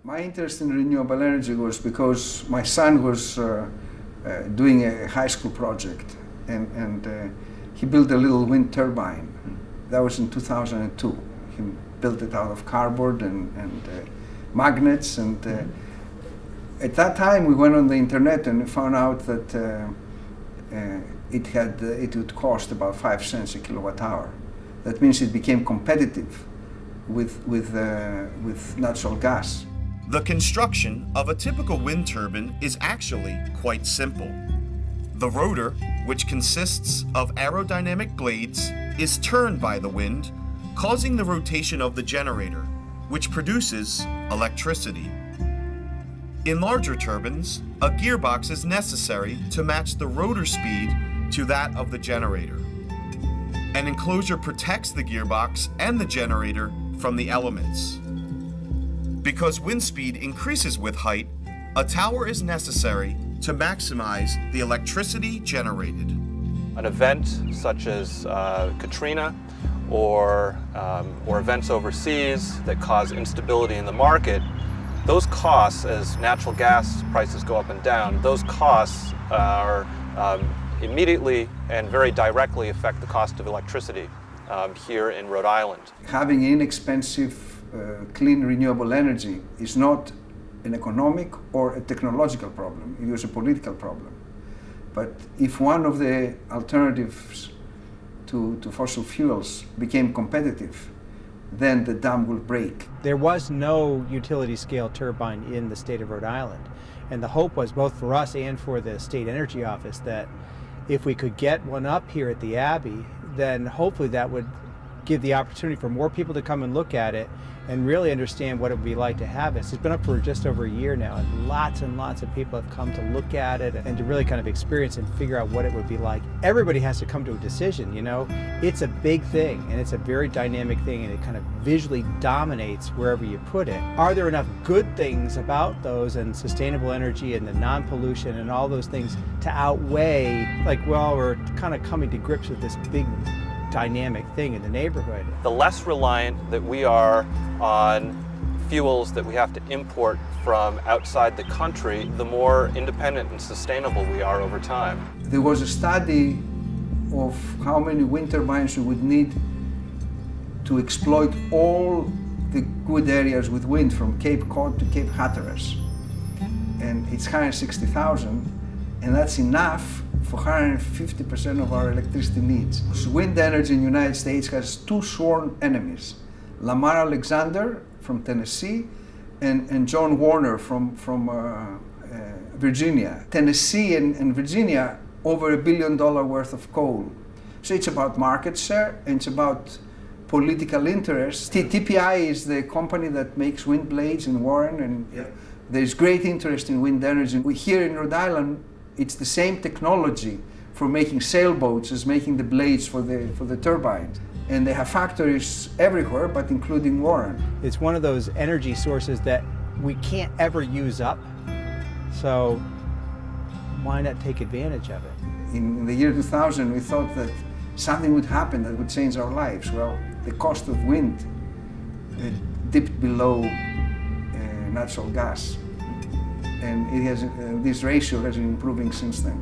My interest in renewable energy was because my son was doing a high school project, and he built a little wind turbine. That was in 2002. He built it out of cardboard and magnets, and at that time we went on the internet and found out that it would cost about 5 cents a kilowatt hour. That means it became competitive with natural gas. The construction of a typical wind turbine is actually quite simple. The rotor, which consists of aerodynamic blades, is turned by the wind, causing the rotation of the generator, which produces electricity. In larger turbines, a gearbox is necessary to match the rotor speed to that of the generator. An enclosure protects the gearbox and the generator from the elements. Because wind speed increases with height, a tower is necessary to maximize the electricity generated. An event such as Katrina or events overseas that cause instability in the market, those costs, as natural gas prices go up and down, those costs are immediately and very directly affect the cost of electricity here in Rhode Island. Having inexpensive, clean, renewable energy is not an economic or a technological problem. It was a political problem. But if one of the alternatives to fossil fuels became competitive, then the dam will break. There was no utility scale turbine in the state of Rhode Island. And the hope was, both for us and for the State Energy Office, that if we could get one up here at the Abbey, then hopefully that would give the opportunity for more people to come and look at it and really understand what it would be like to have it. It's been up for just over a year now, and lots of people have come to look at it and to really kind of experience and figure out what it would be like. Everybody has to come to a decision, you know. It's a big thing, and it's a very dynamic thing, and it kind of visually dominates wherever you put it. Are there enough good things about those, and sustainable energy and the non-pollution and all those things, to outweigh, like, well, we're kind of coming to grips with this big dynamic thing in the neighborhood? The less reliant that we are on fuels that we have to import from outside the country, the more independent and sustainable we are over time. There was a study of how many wind turbines we would need to exploit all the good areas with wind from Cape Cod to Cape Hatteras. And it's 160,000, and that's enough for 150% of our electricity needs. So wind energy in the United States has two sworn enemies: Lamar Alexander from Tennessee and John Warner from Virginia. Tennessee and Virginia, over $1 billion worth of coal. So it's about market share, and it's about political interest. TPI is the company that makes wind blades in Warren, and there's great interest in wind energy. Here in Rhode Island, it's the same technology for making sailboats as making the blades for the turbines. And they have factories everywhere, but including Warren. It's one of those energy sources that we can't ever use up, so why not take advantage of it? In the year 2000, we thought that something would happen that would change our lives. Well, the cost of wind dipped below natural gas. And it has, this ratio has been improving since then.